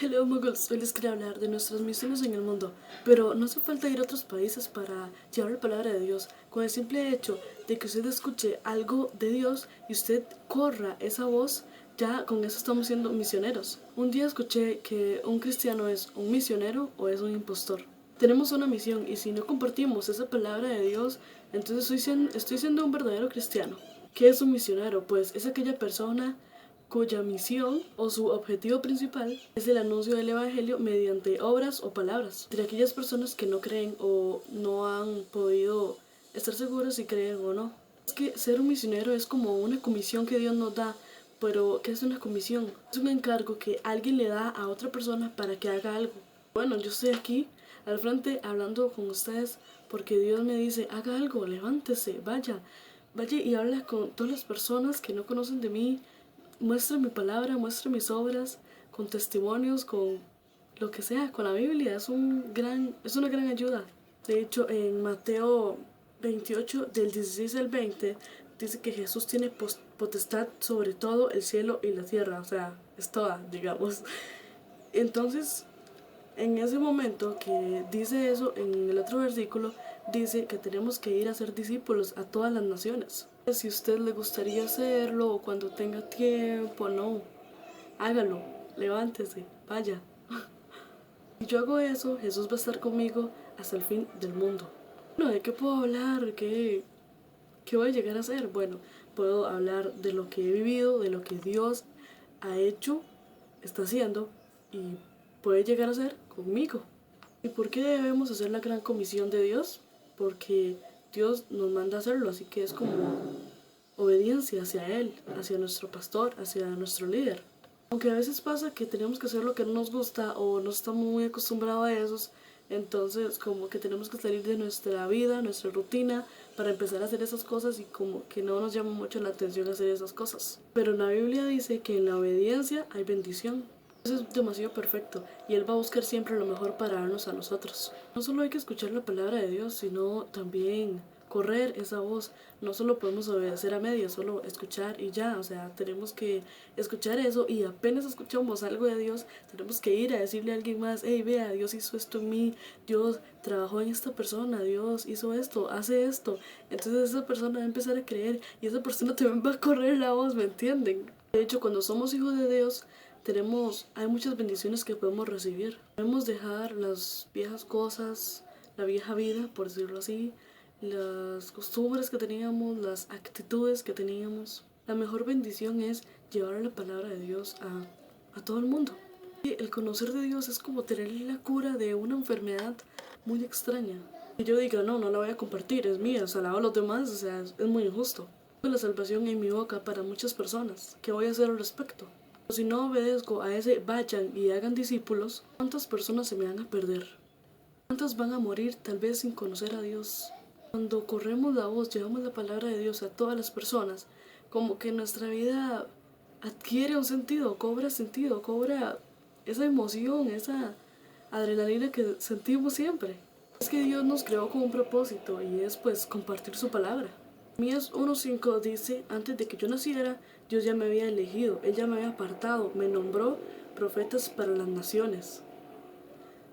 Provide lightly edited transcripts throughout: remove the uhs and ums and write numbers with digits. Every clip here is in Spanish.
Hello Muggles, hoy les quería hablar de nuestras misiones en el mundo, pero no hace falta ir a otros países para llevar la palabra de Dios. Con el simple hecho de que usted escuche algo de Dios y usted corra esa voz, ya con eso estamos siendo misioneros. Un día escuché que un cristiano es un misionero o es un impostor. Tenemos una misión y si no compartimos esa palabra de Dios, entonces estoy siendo un verdadero cristiano. ¿Qué es un misionero? Pues es aquella persona cuya misión o su objetivo principal es el anuncio del Evangelio mediante obras o palabras. De aquellas personas que no creen o no han podido estar seguras si creen o no. Es que ser un misionero es como una comisión que Dios nos da, pero ¿qué es una comisión? Es un encargo que alguien le da a otra persona para que haga algo. Bueno, yo estoy aquí al frente hablando con ustedes porque Dios me dice, haga algo, levántese, vaya y habla con todas las personas que no conocen de mí, muestra mi palabra, muestra mis obras, con testimonios, con lo que sea, con la Biblia, es una gran ayuda. De hecho, en Mateo 28, del 16 al 20, dice que Jesús tiene potestad sobre todo el cielo y la tierra, o sea, es toda, digamos. Entonces, en ese momento que dice eso, en el otro versículo, dice que tenemos que ir a ser discípulos a todas las naciones. Si a usted le gustaría hacerlo o cuando tenga tiempo, no, hágalo, levántese, vaya. Si yo hago eso, Jesús va a estar conmigo hasta el fin del mundo. Bueno, ¿de qué puedo hablar? ¿Qué voy a llegar a hacer? Bueno, puedo hablar de lo que he vivido, de lo que Dios ha hecho, está haciendo y puede llegar a ser conmigo. ¿Y por qué debemos hacer la gran comisión de Dios? Porque Dios nos manda a hacerlo, así que es como obediencia hacia Él, hacia nuestro pastor, hacia nuestro líder. Aunque a veces pasa que tenemos que hacer lo que no nos gusta o no estamos muy acostumbrados a eso, entonces como que tenemos que salir de nuestra vida, nuestra rutina, para empezar a hacer esas cosas y como que no nos llama mucho la atención hacer esas cosas. Pero la Biblia dice que en la obediencia hay bendición. Eso es demasiado perfecto y Él va a buscar siempre lo mejor para darnos a nosotros. No solo hay que escuchar la palabra de Dios, sino también correr esa voz. No solo podemos obedecer a medias, solo escuchar y ya. O sea, tenemos que escuchar eso y apenas escuchamos algo de Dios, tenemos que ir a decirle a alguien más, hey, vea, Dios hizo esto en mí, Dios trabajó en esta persona, Dios hizo esto, hace esto. Entonces esa persona va a empezar a creer y esa persona también va a correr la voz, ¿me entienden? De hecho, cuando somos hijos de Dios, hay muchas bendiciones que podemos recibir. Podemos dejar las viejas cosas, la vieja vida, por decirlo así, las costumbres que teníamos, las actitudes que teníamos. La mejor bendición es llevar la palabra de Dios a todo el mundo. Y el conocer de Dios es como tener la cura de una enfermedad muy extraña. Y yo diga, no, no la voy a compartir, es mía, o sea, la hago a los demás, o sea, es muy injusto. La salvación en mi boca para muchas personas. ¿Qué voy a hacer al respecto? Si no obedezco a ese vayan y hagan discípulos, ¿cuántas personas se me van a perder? ¿Cuántas van a morir tal vez sin conocer a Dios? Cuando corremos la voz, llevamos la palabra de Dios a todas las personas, como que nuestra vida adquiere un sentido, cobra esa emoción, esa adrenalina que sentimos siempre. Es que Dios nos creó con un propósito y es pues compartir su palabra. Mías 1:5 dice, antes de que yo naciera, Dios ya me había elegido, Él ya me había apartado, me nombró profetas para las naciones.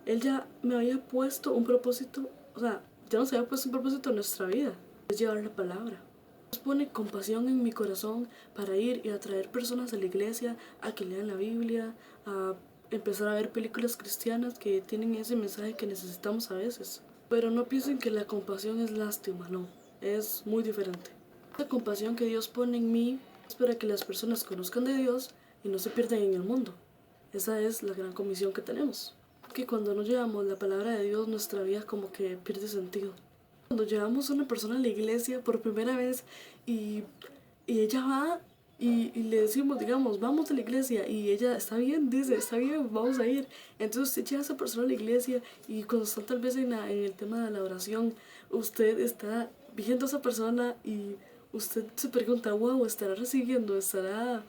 Él ya me había puesto un propósito, o sea, ya nos había puesto un propósito en nuestra vida, es llevar la palabra. Dios pone compasión en mi corazón para ir y atraer personas a la iglesia, a que lean la Biblia, a empezar a ver películas cristianas que tienen ese mensaje que necesitamos a veces. Pero no piensen que la compasión es lástima, no, es muy diferente. La compasión que Dios pone en mí es para que las personas conozcan de Dios y no se pierdan en el mundo. Esa es la gran comisión que tenemos. Que cuando no llevamos la palabra de Dios, nuestra vida como que pierde sentido. Cuando llevamos a una persona a la iglesia por primera vez y ella va y le decimos, digamos, vamos a la iglesia y ella está bien, dice, está bien, vamos a ir. Entonces usted lleva a esa persona a la iglesia y cuando está tal vez en el tema de la oración, usted está viendo a esa persona y usted se pregunta, wow, ¿estará recibiendo? ¿Estará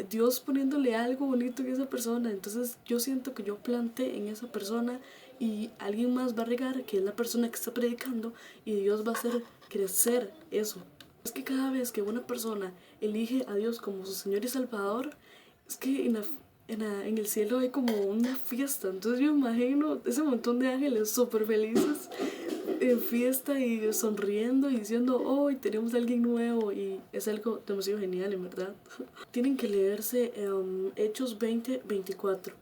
Dios poniéndole algo bonito en esa persona? Entonces yo siento que yo planté en esa persona y alguien más va a regar, que es la persona que está predicando, y Dios va a hacer crecer eso. Es que cada vez que una persona elige a Dios como su Señor y Salvador, es que en el cielo hay como una fiesta. Entonces yo imagino ese montón de ángeles súper felices en fiesta y sonriendo y diciendo, hoy tenemos a alguien nuevo, y es algo demasiado genial, en verdad. Tienen que leerse Hechos 20:24.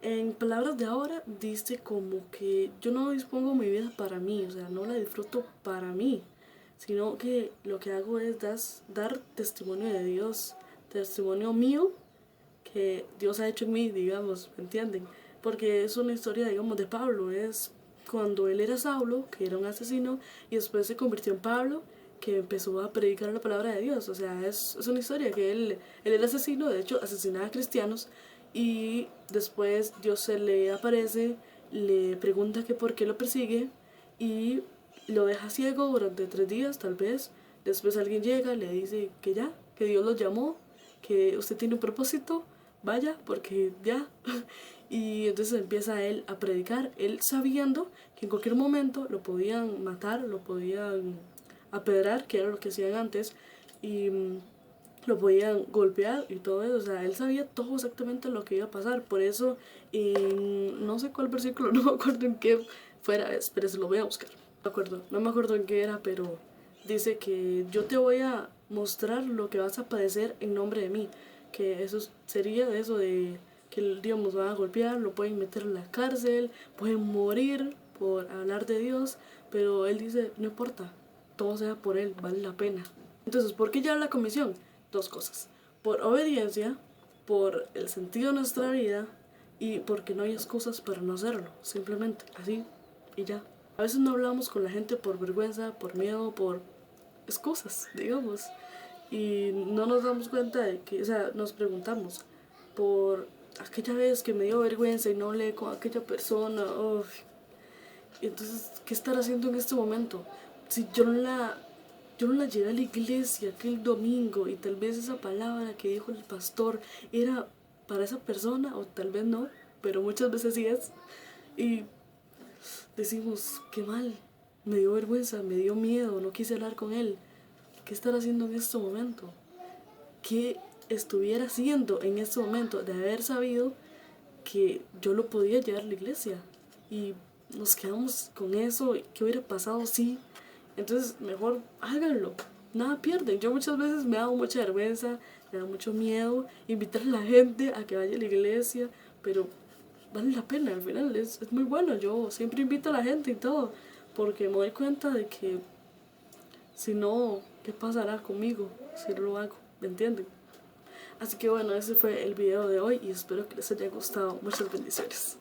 En palabras de ahora dice como que yo no dispongo mi vida para mí, o sea, no la disfruto para mí, sino que lo que hago es dar testimonio de Dios, testimonio mío que Dios ha hecho en mí, digamos, ¿me entienden? Porque es una historia, digamos, de Pablo, es cuando él era Saulo, que era un asesino, y después se convirtió en Pablo, que empezó a predicar la palabra de Dios. O sea, es una historia que él era asesino, de hecho asesinaba a cristianos, y después Dios se le aparece, le pregunta que por qué lo persigue, y lo deja ciego durante 3 días tal vez. Después alguien llega, le dice que ya, que Dios lo llamó, que usted tiene un propósito, vaya, porque ya. Y entonces empieza él a predicar, él sabiendo que en cualquier momento lo podían matar, lo podían apedrear, que era lo que hacían antes, y lo podían golpear y todo eso. O sea, él sabía todo exactamente lo que iba a pasar. Por eso, no sé cuál versículo, no me acuerdo en qué fuera, pero se lo voy a buscar. No me acuerdo en qué era, pero dice que yo te voy a mostrar lo que vas a padecer en nombre de mí. Que eso sería eso de que, digamos, van a golpear, lo pueden meter en la cárcel, pueden morir por hablar de Dios, pero él dice, no importa, todo sea por él, vale la pena. Entonces, ¿por qué ya la comisión? Dos cosas: por obediencia, por el sentido de nuestra vida, y porque no hay excusas para no hacerlo, simplemente así y ya. A veces no hablamos con la gente por vergüenza, por miedo, por excusas, digamos, y no nos damos cuenta de que, o sea, nos preguntamos por aquella vez que me dio vergüenza y no hablé con aquella persona, y entonces, ¿qué estar haciendo en este momento? Si yo no la llevé a la iglesia aquel domingo, y tal vez esa palabra que dijo el pastor era para esa persona, o tal vez no, pero muchas veces sí es. Y decimos, qué mal, me dio vergüenza, me dio miedo, no quise hablar con él. ¿Qué estar haciendo en este momento? ¿Qué estuviera haciendo en este momento de haber sabido que yo lo podía llevar a la iglesia? Y nos quedamos con eso. ¿Qué hubiera pasado si? Entonces, mejor háganlo, nada pierden. Yo muchas veces me da mucha vergüenza, me da mucho miedo invitar a la gente a que vaya a la iglesia, pero vale la pena, al final es muy bueno. Yo siempre invito a la gente y todo, porque me doy cuenta de que si no, ¿qué pasará conmigo si no lo hago? ¿Me entienden? Así que bueno, ese fue el video de hoy y espero que les haya gustado. Muchas bendiciones.